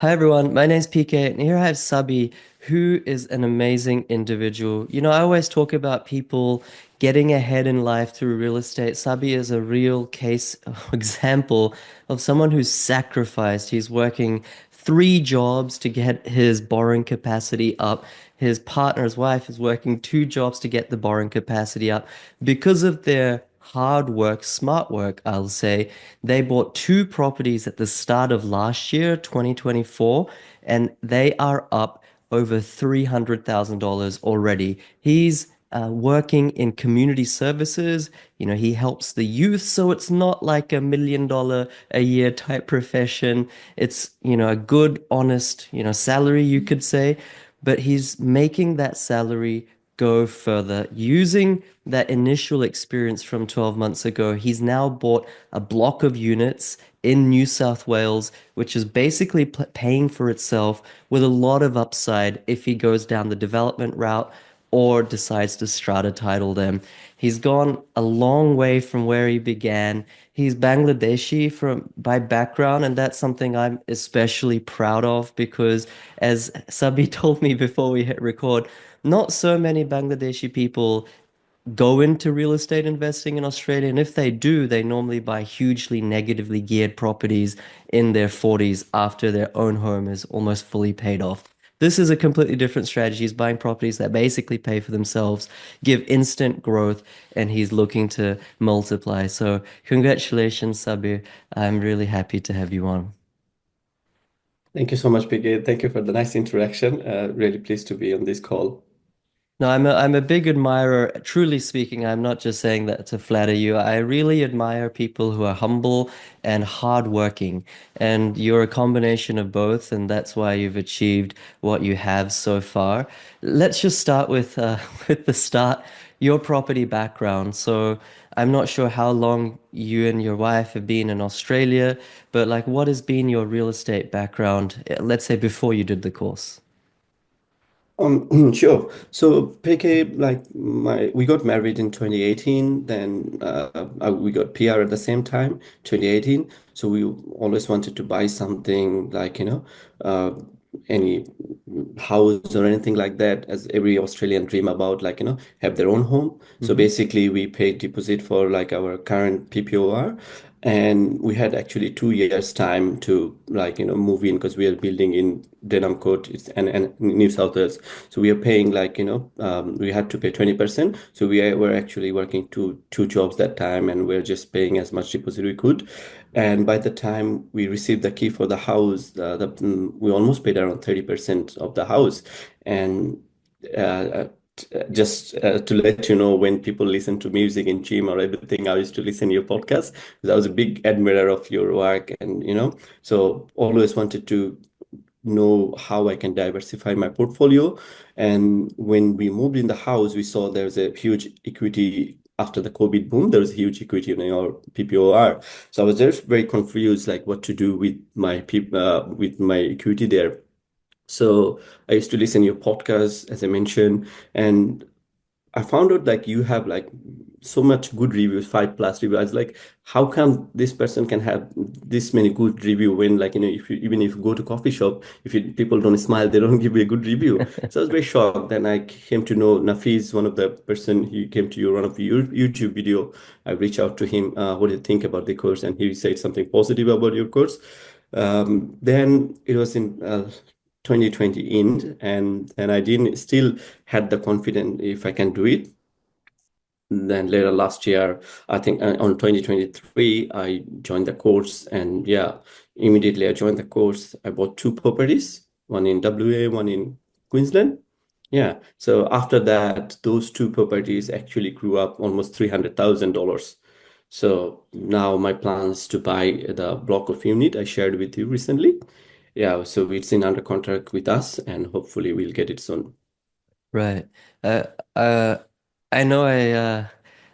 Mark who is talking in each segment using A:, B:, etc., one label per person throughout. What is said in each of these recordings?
A: Hi everyone, my name's PK, and here I have Sabi, who is an amazing individual. I always talk about people getting ahead in life through real estate. Sabi is a real case example of someone who's sacrificed. He's working three jobs to get his borrowing capacity up. His partner's wife is working two jobs to get the borrowing capacity up. Because of their hard work, smart work, I'll say, they bought two properties at the start of last year, 2024, and they are up over $300,000 already. He's working in community services. He helps the youth, so it's not like $1 million a year type profession. It's, a good, honest, salary, you could say, but he's making that salary go further. Using that initial experience from 12 months ago, he's now bought a block of units in New South Wales, which is basically paying for itself with a lot of upside if he goes down the development route or decides to strata title them. He's gone a long way from where he began. He's Bangladeshi from by background, and that's something I'm especially proud of because, as Sabi told me before we hit record, not so many Bangladeshi people go into real estate investing in Australia. And if they do, they normally buy hugely negatively geared properties in their 40s after their own home is almost fully paid off. This is a completely different strategy. He's buying properties that basically pay for themselves, give instant growth, and he's looking to multiply. So, congratulations, Sabir. I'm really happy to have you on.
B: Thank you so much, PK. Thank you for the nice introduction. Really pleased to be on this call.
A: No, I'm a big admirer. Truly speaking, I'm not just saying that to flatter you. I really admire people who are humble and hardworking, and you're a combination of both, and that's why you've achieved what you have so far. Let's just start with with the start, your property background. So I'm not sure how long you and your wife have been in Australia, but like, what has been your real estate background, let's say before you did the course?
B: Sure. So PK, we got married in 2018, then we got PR at the same time, 2018. So we always wanted to buy something uh, any house or anything like that, as every Australian dream about, have their own home. So
A: Hmm.
B: basically, we paid deposit for like our current PPOR, and we had actually 2 years time to move in because we are building in Denham Court and New South Wales. So we are paying we had to pay 20%. So were actually working two jobs that time, and we're just paying as much deposit we could. And by the time we received the key for the house, we almost paid around 30% of the house. And just to let you know, when people listen to music in gym or everything, I used to listen to your podcast because I was a big admirer of your work, and so always wanted to know how I can diversify my portfolio. And when we moved in the house, we saw there's a huge equity after the COVID boom. There was a huge equity in our PPOR. So I was just very confused, like what to do with with my equity there. So I used to listen to your podcast, as I mentioned, and I found out like you have like so much good reviews, 5+ reviews. I was like, how come this person can have this many good review when if you even if you go to coffee shop, if people don't smile, they don't give you a good review. So I was very shocked. Then I came to know Nafiz, one of the person. He came to your one of your YouTube video. I reached out to him. What do you think about the course? And he said something positive about your course. Then it was in 2020 end, and I didn't still had the confidence if I can do it. Then later last year, I think on 2023, I joined the course, and yeah, immediately I joined the course. I bought two properties, one in WA, one in Queensland. Yeah, so after that, those two properties actually grew up almost $300,000. So now my plan is to buy the block of unit I shared with you recently. Yeah, so it's in under contract with us, and hopefully we'll get it soon.
A: Right. Uh, uh, I know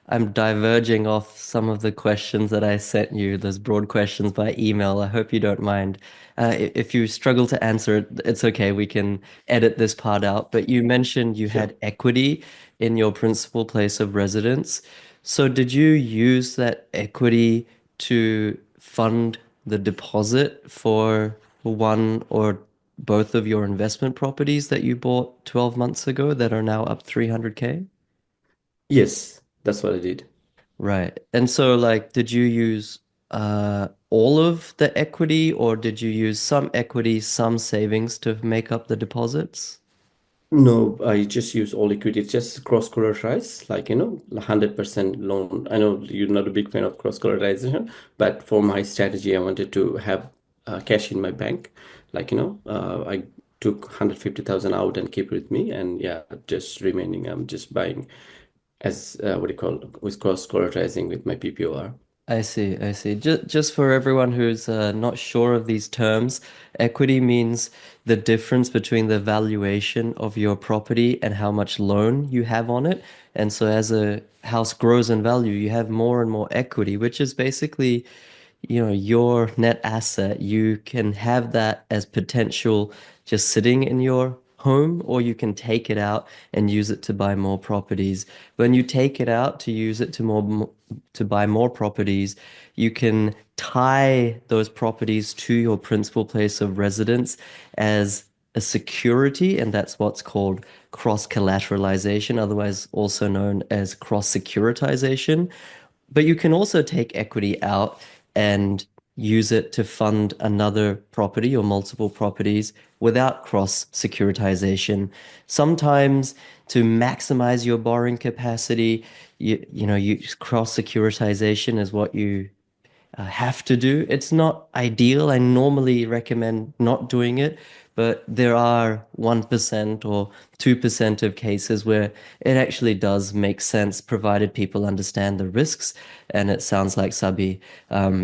A: I'm diverging off some of the questions that I sent you, those broad questions by email. I hope you don't mind. If you struggle to answer it, it's okay. We can edit this part out. But you mentioned you
B: Sure.
A: had equity in your principal place of residence. So did you use that equity to fund the deposit for one or both of your investment properties that you bought 12 months ago that are now up 300K?
B: Yes, that's what I did.
A: Right. And so like did you use all of the equity or did you use some equity, some savings to make up the deposits?
B: No, I just use all equity. It's just cross-collateralized, 100% loan. I know you're not a big fan of cross-collateralization, but for my strategy, I wanted to have cash in my bank. I took 150,000 out and keep it with me. And yeah, just remaining, I'm just buying as what do you call with cross-collateralizing with my PPOR.
A: I see, I see. Just for everyone who's not sure of these terms, equity means the difference between the valuation of your property and how much loan you have on it. And so as a house grows in value, you have more and more equity, which is basically your net asset. You can have that as potential just sitting in your home, or you can take it out and use it to buy more properties. When you take it out to use it to buy more properties, you can tie those properties to your principal place of residence as a security, and that's what's called cross collateralization, otherwise also known as cross securitization. But you can also take equity out and use it to fund another property or multiple properties without cross securitization. Sometimes to maximize your borrowing capacity, you cross securitization is what you have to do. It's not ideal. I normally recommend not doing it, but there are 1% or 2% of cases where it actually does make sense, provided people understand the risks. And it sounds like, Sabi,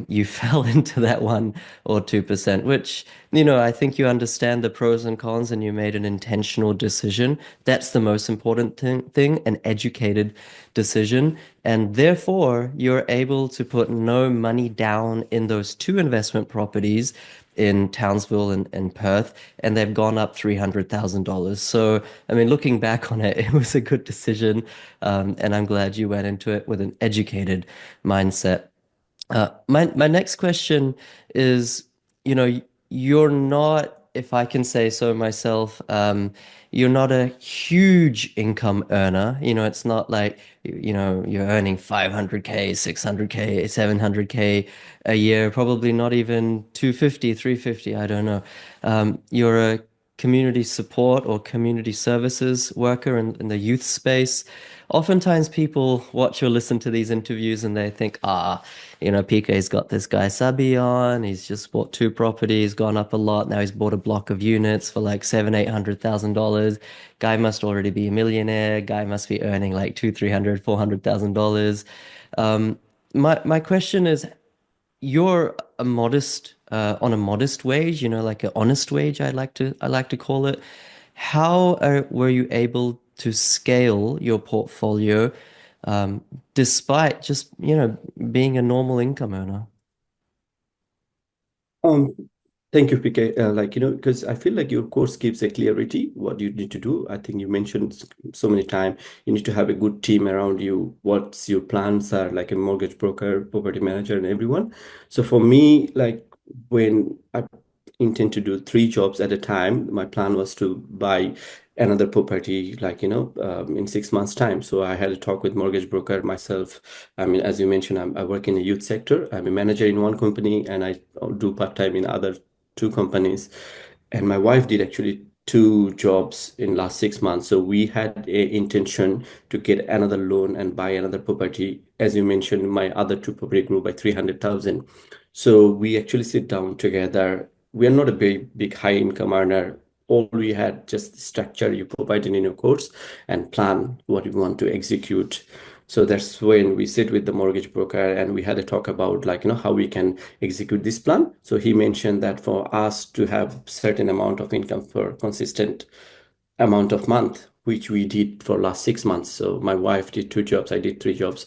A: you fell into that 1 or 2%, which, I think you understand the pros and cons and you made an intentional decision. That's the most important thing, an educated decision. And therefore, you're able to put no money down in those two investment properties in Townsville and Perth, and they've gone up $300,000. So, I mean, looking back on it, it was a good decision. And I'm glad you went into it with an educated mindset. My next question is, you're not, if I can say so myself, you're not a huge income earner. It's not like, you're earning 500K, 600K, 700K a year, probably not even 250, 350, I don't know. You're a community support or community services worker in the youth space. Oftentimes people watch or listen to these interviews and they think, PK's got this guy Sabbir on. He's just bought two properties, gone up a lot. Now he's bought a block of units for like $700,000, $800,000. Guy must already be a millionaire. Guy must be earning like two, 300, $400,000. Um, my question is, you're on a modest wage, like an honest wage, I like to call it. How were you able to scale your portfolio um, despite just, being a normal income earner?
B: Um, Thank you, PK. Because I feel like your course gives a clarity what you need to do. I think you mentioned so many times you need to have a good team around you. What's your plans are like a mortgage broker, property manager, and everyone. So for me, like when I intend to do three jobs at a time, my plan was to buy another property, in 6 months' time. So I had a talk with mortgage broker myself. I mean, as you mentioned, I work in the youth sector. I'm a manager in one company, and I do part-time in other two companies. And my wife did actually two jobs in last 6 months. So we had a intention to get another loan and buy another property. As you mentioned, my other two property grew by 300,000. So we actually sit down together. We are not a big high income earner. All we had just the structure you provided in your course and plan what you want to execute. So that's when we sit with the mortgage broker and we had a talk about how we can execute this plan. So he mentioned that for us to have certain amount of income for consistent amount of month, which we did for last 6 months. So my wife did two jobs, I did three jobs.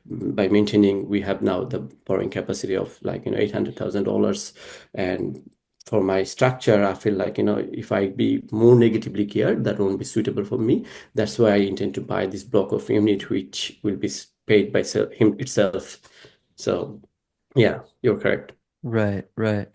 B: By maintaining, we have now the borrowing capacity of $800,000. And for my structure, I feel like, if I be more negatively geared, that won't be suitable for me. That's why I intend to buy this block of unit, which will be paid by him itself. So yeah, you're correct.
A: Right, right.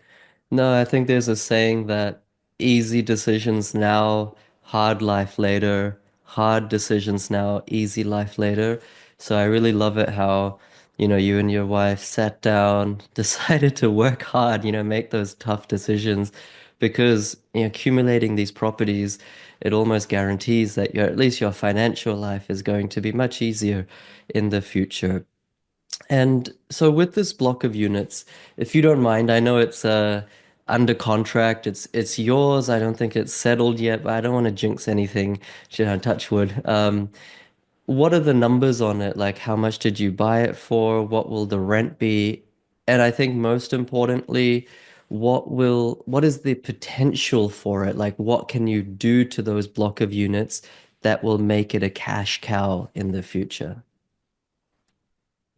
A: No, I think there's a saying that easy decisions now, hard life later, hard decisions now, easy life later. So I really love it how, you and your wife sat down, decided to work hard, make those tough decisions because, accumulating these properties, it almost guarantees that at least your financial life is going to be much easier in the future. And so with this block of units, if you don't mind, I know it's under contract. It's yours. I don't think it's settled yet, but I don't want to jinx anything. Touch wood. What are the numbers on it? Like, how much did you buy it for? What will the rent be? And I think most importantly, what is the potential for it? Like, what can you do to those block of units that will make it a cash cow in the future?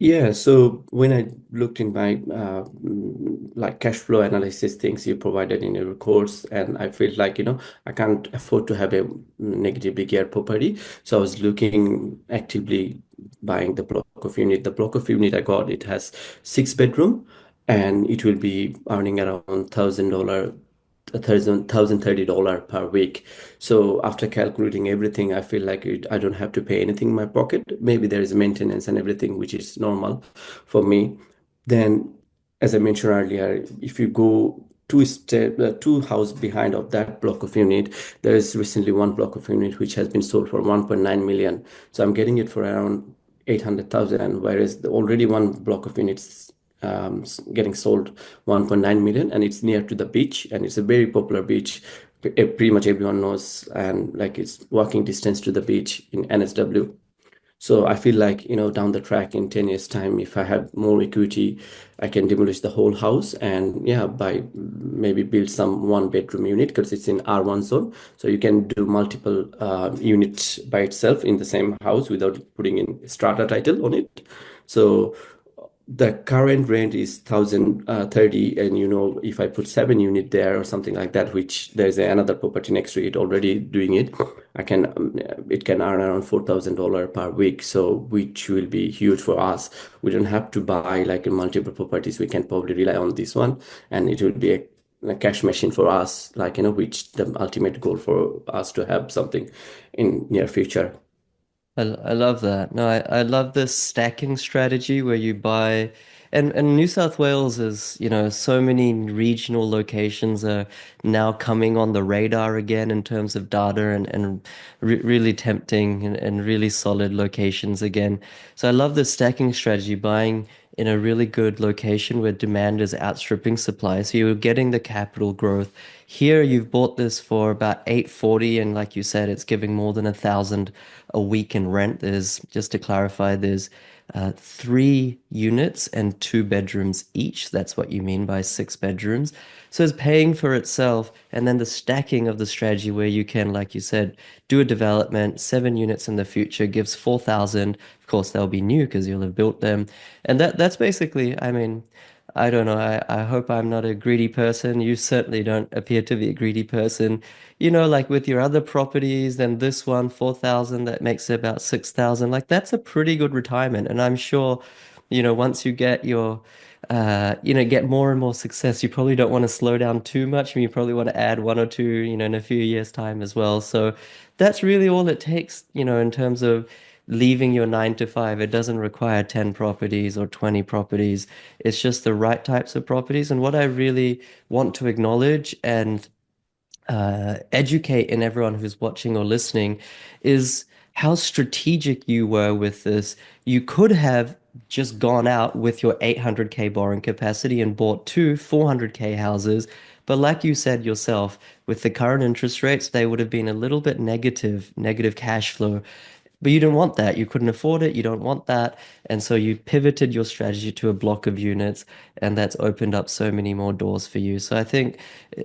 B: Yeah, so when I looked in my like cash flow analysis things you provided in your course, and I felt like, I can't afford to have a negatively geared property. So I was looking actively buying the block of unit. The block of unit I got, it has 6 bedroom and it will be earning around $1,000 $1,030 per week. So after calculating everything, I feel like I don't have to pay anything in my pocket. Maybe there is maintenance and everything, which is normal for me. Then, as I mentioned earlier, if you go two house behind of that block of unit, there is recently one block of unit which has been sold for 1.9 million. So I'm getting it for around 800,000, whereas already one block of units getting sold 1.9 million, and it's near to the beach, and it's a very popular beach. Pretty much everyone knows, and like it's walking distance to the beach in NSW. So I feel like, down the track in 10 years time, if I have more equity, I can demolish the whole house and yeah, by maybe build some one bedroom unit because it's in R1 zone. So you can do multiple units by itself in the same house without putting in strata title on it. So the current rent is 1,030, and if I put 7 unit there or something like that, which there's another property next to it already doing it, it can earn around $4,000 per week. So which will be huge for us. We don't have to buy like multiple properties. We can probably rely on this one, and it will be a cash machine for us, like which the ultimate goal for us to have something in near future.
A: I love that. No, I love this stacking strategy where you buy, and New South Wales is, so many regional locations are now coming on the radar again in terms of data and re really tempting and really solid locations again. So I love the stacking strategy, buying in a really good location where demand is outstripping supply. So you're getting the capital growth. Here you've bought this for about 840, and like you said, it's giving more than 1,000 a week in rent. There's, just to clarify, there's 3 units and 2 bedrooms each. That's what you mean by 6 bedrooms. So it's paying for itself. And then the stacking of the strategy where you can, like you said, do a development, 7 units in the future gives 4,000. Of course, they'll be new because you'll have built them. And that's basically, I mean, I don't know. I hope I'm not a greedy person. You certainly don't appear to be a greedy person. Like with your other properties, then this one, 4,000, that makes it about 6,000. Like that's a pretty good retirement. And I'm sure, once you get get more and more success, you probably don't want to slow down too much. And you probably want to add one or two, in a few years' time as well. So that's really all it takes, in terms of leaving your 9 to 5. It doesn't require 10 properties or 20 properties. It's just the right types of properties. And what I really want to acknowledge and educate in everyone who's watching or listening is how strategic you were with this. You could have just gone out with your 800K borrowing capacity and bought two 400K houses. But like you said yourself, with the current interest rates, they would have been a little bit negative cash flow. But you didn't want that. You couldn't afford it. You don't want that. And so you pivoted your strategy to a block of units, and that's opened up so many more doors for you. So I think,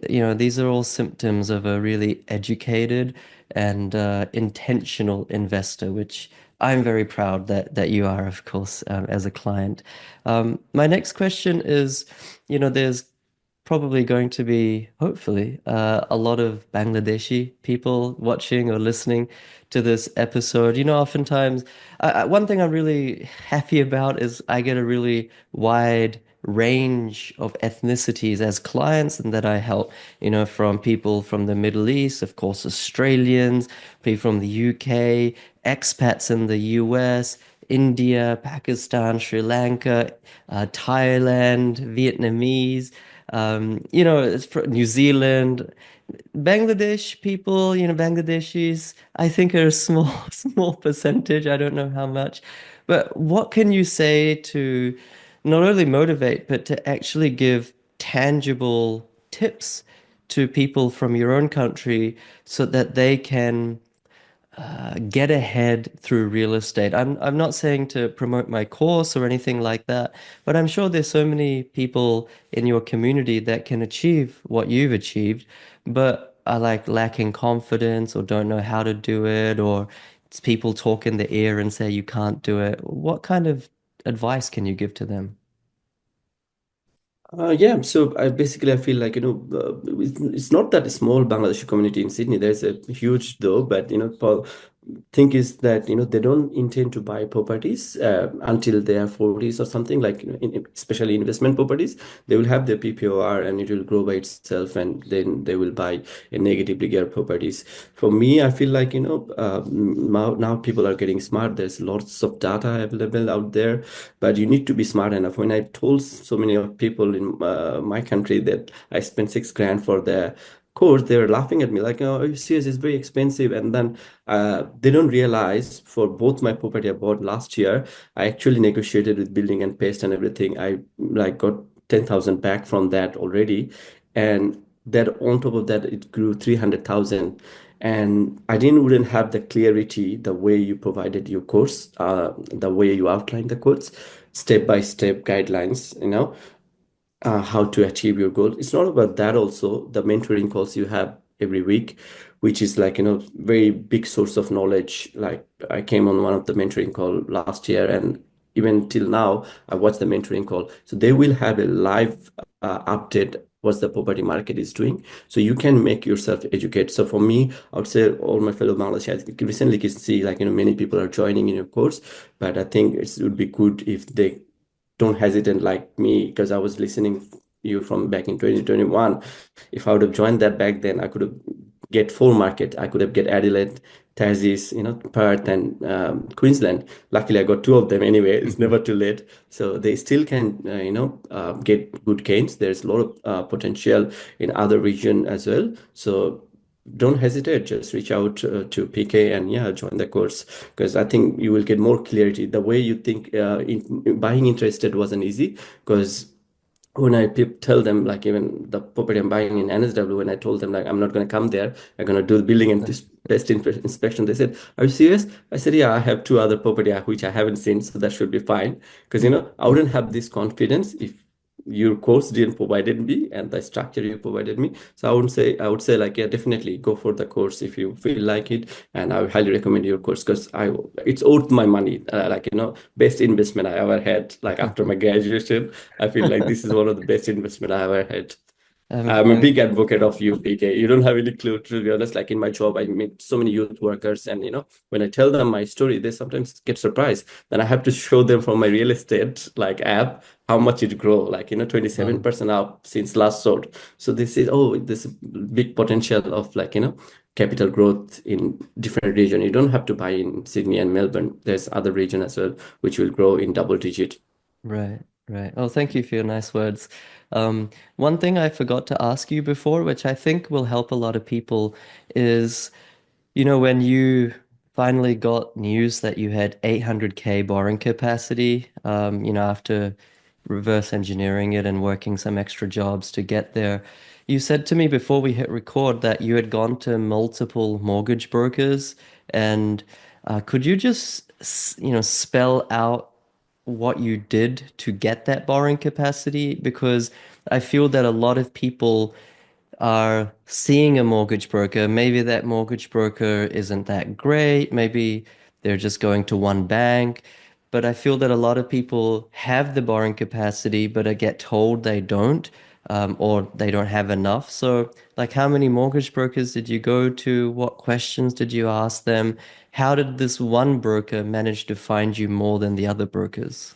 A: these are all symptoms of a really educated and intentional investor, which I'm very proud that you are, of course, as a client. My next question is, there's probably going to be, hopefully, a lot of Bangladeshi people watching or listening to this episode. Oftentimes, one thing I'm really happy about is I get a really wide range of ethnicities as clients and that I help, from people from the Middle East, of course, Australians, people from the UK, expats in the US, India, Pakistan, Sri Lanka, Thailand, Vietnamese, it's New Zealand. Bangladesh people, Bangladeshis, I think are a small, small percentage. I don't know how much. But what can you say to not only motivate, but to actually give tangible tips to people from your own country so that they can get ahead through real estate. I'm not saying to promote my course or anything like that, but I'm sure there's so many people in your community that can achieve what you've achieved, but are like lacking confidence or don't know how to do it, or it's people talk in the ear and say you can't do it. What kind of advice can you give to them?
B: Yeah, so I feel like it's not that small Bangladeshi community in Sydney. There's a huge though, but thing is that they don't intend to buy properties until they are 40s or something like especially investment properties. They will have their PPOR and it will grow by itself, and then they will buy a negatively geared properties. For me, I feel like now people are getting smart. There's lots of data available out there, but you need to be smart enough. When I told so many of people in my country that I spent 6 grand for the course, they were laughing at me like, "Oh, are you serious? It's very expensive." And then they don't realize for both my property I bought last year, I actually negotiated with building and pest and everything. I like got 10,000 back from that already, and that on top of that, it grew 300,000. And I didn't wouldn't have the clarity the way you provided your course, the way you outlined the course, step by step guidelines, how to achieve your goal. It's not about that also, the mentoring calls you have every week, which is like, very big source of knowledge. Like I came on one of the mentoring call last year, and even till now, I watch the mentoring call. So they will have a live update what the property market is doing. So you can make yourself educate. So for me, I would say all my fellow Bangladeshi, I think recently can see like, many people are joining in your course, but I think it would be good if they don't hesitate like me, because I was listening you from back in 2021. If I would have joined that back then, I could have get full market. I could have get Adelaide, Tassie, Perth, and Queensland. Luckily, I got two of them anyway. It's never too late. So they still can, get good gains. There's a lot of potential in other region as well. So don't hesitate. Just reach out to PK and yeah, join the course, because I think you will get more clarity. The way you think buying interested wasn't easy, because when I tell them, like even the property I'm buying in NSW, when I told them like I'm not going to come there, I'm going to do the building and this best inspection, they said, "Are you serious?" I said, "Yeah, I have two other property which I haven't seen, so that should be fine." Because I wouldn't have this confidence if your course didn't provided me and the structure you provided me. So I would say like, yeah, definitely go for the course if you feel like it, and I would highly recommend your course because I it's worth my money. Like best investment I ever had. Like after my graduation, I feel like this is one of the best investment I ever had. I'm a
A: I'm
B: big advocate of you, PK. You don't have any clue, to be honest. Like in my job, I meet so many youth workers, and when I tell them my story, they sometimes get surprised. Then I have to show them from my real estate like app how much it grow, like 27% up since last sold. So they say, oh, there's a big potential of like capital growth in different region. You don't have to buy in Sydney and Melbourne. There's other region as well which will grow in double digit.
A: right, right. Oh, thank you for your nice words. One thing I forgot to ask you before, which I think will help a lot of people, is, when you finally got news that you had 800K borrowing capacity, after reverse engineering it and working some extra jobs to get there, you said to me before we hit record that you had gone to multiple mortgage brokers, and could you just, spell out what you did to get that borrowing capacity? Because I feel that a lot of people are seeing a mortgage broker. Maybe that mortgage broker isn't that great. Maybe they're just going to one bank. But I feel that a lot of people have the borrowing capacity, but I get told they don't, or they don't have enough. So, like, how many mortgage brokers did you go to? What questions did you ask them? How did this one broker manage to find you more than the other brokers?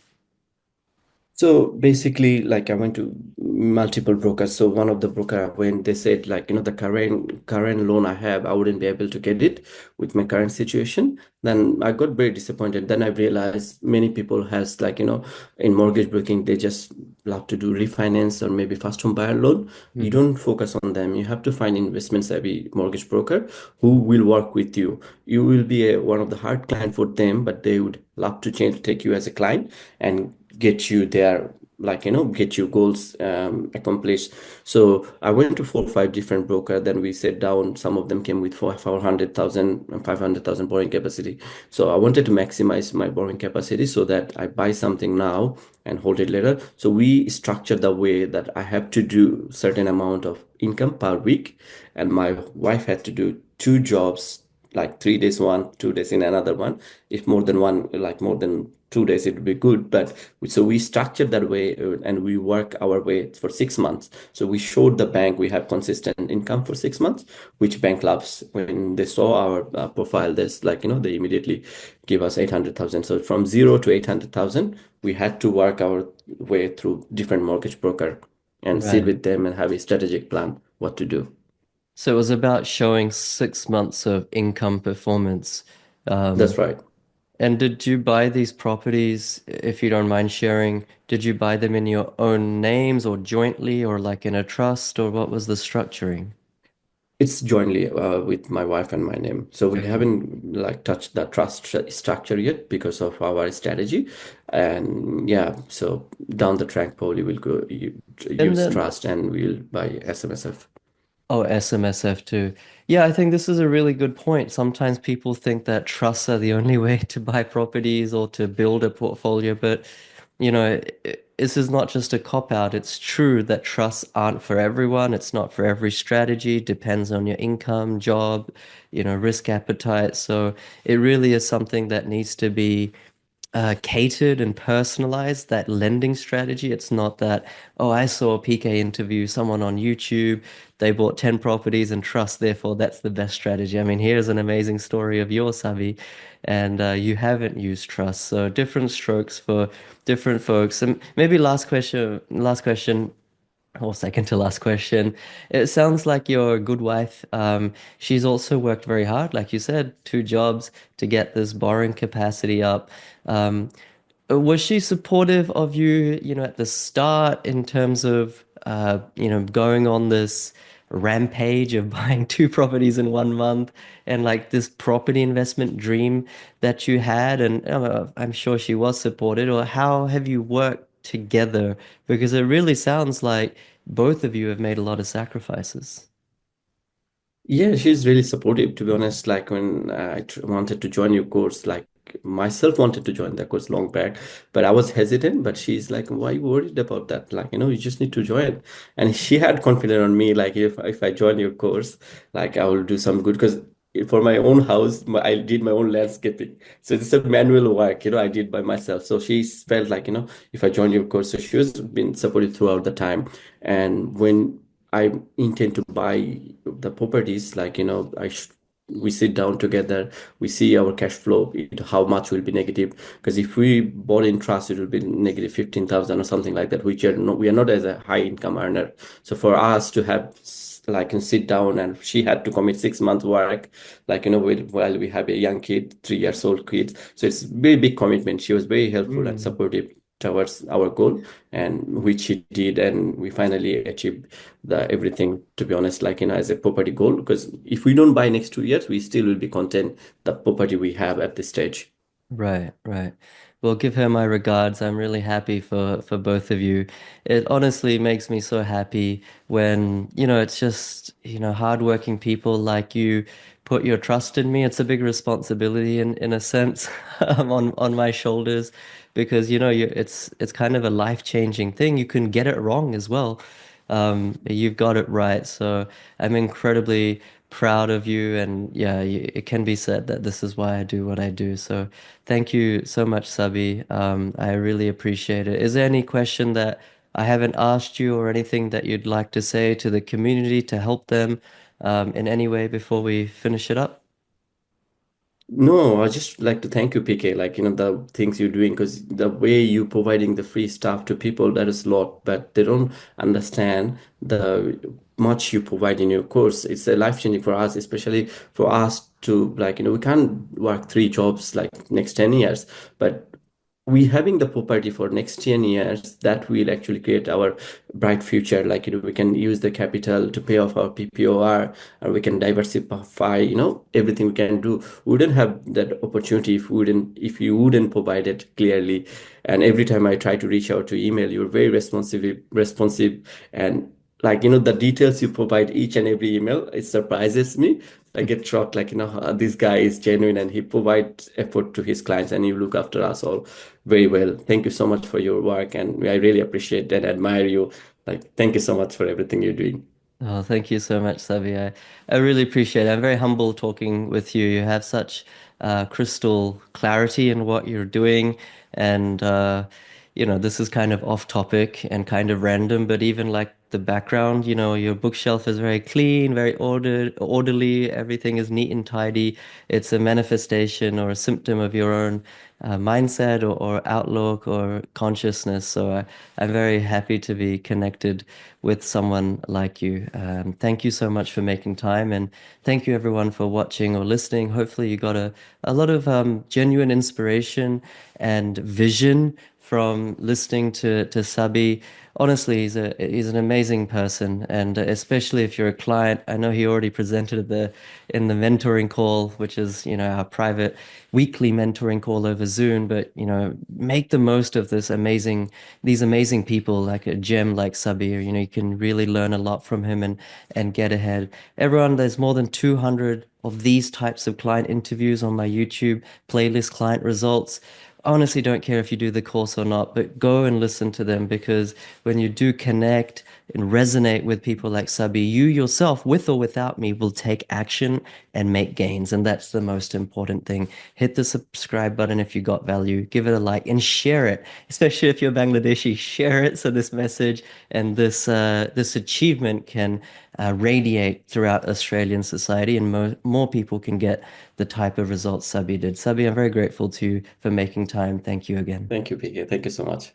B: So basically, like I went to multiple brokers. So one of the broker I went, they said like, the current loan I have, I wouldn't be able to get it with my current situation. Then I got very disappointed. Then I realized many people has like, in mortgage broking, they just love to do refinance or maybe first home buyer loan. You
A: Hmm.
B: don't focus on them. You have to find investment savvy mortgage broker who will work with you. You will be one of the hard client for them, but they would love to take you as a client and get you there, like get your goals accomplished. So I went to 4 or 5 different broker, then we sat down. Some of them came with 400,000 and 500,000 borrowing capacity. So I wanted to maximize my borrowing capacity so that I buy something now and hold it later. So we structured the way that I have to do certain amount of income per week, and my wife had to do 2 jobs, like 3 days one, 2 days in another one. If more than one, like more than 2 days, it would be good. But so we structured that way, and we work our way for 6 months. So we showed the bank we have consistent income for 6 months, which bank loves. When they saw our profile, there's like, they immediately give us 800,000. So from 0 to 800,000, we had to work our way through different mortgage broker and sit
A: Right.
B: with them and have a strategic plan what to do.
A: So it was about showing 6 months of income performance.
B: That's
A: Um,
B: right.
A: and did you buy these properties, if you don't mind sharing, did you buy them in your own names or jointly or like in a trust, or what was the structuring?
B: It's jointly with my wife and my name. So we
A: Okay.
B: haven't like touched the trust structure yet because of our strategy. And yeah, so down the track, probably we'll go
A: And
B: use
A: then
B: trust and we'll buy SMSF.
A: oh, SMSF too. Yeah, I think this is a really good point. Sometimes people think that trusts are the only way to buy properties or to build a portfolio, but this is not just a cop out. It's true that trusts aren't for everyone. It's not for every strategy. Depends on your income, job, risk appetite. So it really is something that needs to be catered and personalized, that lending strategy. It's not that, oh, I saw a PK interview someone on YouTube, they bought 10 properties and trust, therefore that's the best strategy. I mean, here's an amazing story of your Savi, and you haven't used trust. So different strokes for different folks. And maybe last question, or second to last question. It sounds like you're a good wife. She's also worked very hard, like you said, 2 jobs to get this borrowing capacity up. Um, was she supportive of you, at the start in terms of, going on this rampage of buying 2 properties in 1 month and like this property investment dream that you had? And I'm sure she was supported. Or how have you worked together? Because it really sounds like both of you have made a lot of sacrifices.
B: Yeah, she's really supportive, to be honest. Like when I wanted to join your course, like myself wanted to join the course long back, but I was hesitant. But she's like, "Why you worried about that? Like, you just need to join." And she had confidence on me. Like, if I join your course, like I will do some good because for my own house, I did my own landscaping. So it's a manual work, I did by myself. So she felt like, if I join your course, so she was been supportive throughout the time. And when I intend to buy the properties, like, we sit down together, we see our cash flow, how much will be negative. Because if we bought in trust, it will be negative 15,000 or something like that, which we are not as a high income earner. So for us to have like and sit down, and she had to commit 6 months work, like, while we have a young kid, 3 years old kid. So it's very big commitment. She was very helpful and
A: Mm.
B: supportive towards our goal, and which she did, and we finally achieved the everything, to be honest, like, as a property goal. Because if we don't buy next 2 years, we still will be content the property we have at this stage.
A: Right, right. Well, give her my regards. I'm really happy for both of you. It honestly makes me so happy when, it's just, hardworking people like you put your trust in me. It's a big responsibility in a sense on my shoulders because, it's kind of a life-changing thing. You can get it wrong as well. You've got it right. So I'm incredibly proud of you. And yeah, it can be said that this is why I do what I do. So thank you so much, Sabi. I really appreciate it. Is there any question that I haven't asked you or anything that you'd like to say to the community to help them in any way before we finish it up?
B: No, I just like to thank you, PK. Like, the things you're doing, because the way you providing the free stuff to people, that is a lot, but they don't understand the much you provide in your course. It's a life changing for us, especially for us to like, we can't work three jobs like next 10 years, but we having the property for next 10 years that will actually create our bright future. Like, we can use the capital to pay off our PPOR, and we can diversify, everything we can do. We wouldn't have that opportunity if you wouldn't provide it clearly. And every time I try to reach out to email, you're very responsive, and like, the details you provide each and every email, it surprises me. I get shocked, like, this guy is genuine and he provides effort to his clients, and you look after us all very well. Thank you so much for your work, and I really appreciate and admire you. Like, thank you so much for everything you're doing.
A: Oh, thank you so much, Sabi. I really appreciate it. I'm very humble talking with you. You have such crystal clarity in what you're doing. And, this is kind of off topic and kind of random, but even like the background, your bookshelf is very clean, very orderly. Everything is neat and tidy. It's a manifestation or a symptom of your own mindset or outlook or consciousness. So I'm very happy to be connected with someone like you. Thank you so much for making time, and thank you everyone for watching or listening. Hopefully, you got a lot of genuine inspiration and vision from listening to Sabi. Honestly, he's an amazing person, and especially if you're a client. I know he already presented at in the mentoring call, which is our private weekly mentoring call over Zoom. But make the most of these amazing people like a gem like Sabbir. You can really learn a lot from him and get ahead. Everyone, there's more than 200 of these types of client interviews on my YouTube playlist, client results. Honestly, don't care if you do the course or not, but go and listen to them, because when you do connect and resonate with people like Sabi, you yourself, with or without me, will take action and make gains. And that's the most important thing. Hit the subscribe button if you got value, give it a like, and share it, especially if you're Bangladeshi. Share it so this message and this achievement can radiate throughout Australian society, and more people can get the type of results Sabi did. Sabi, I'm very grateful to you for making time. Thank you again.
B: Thank you, PK. Thank you so much.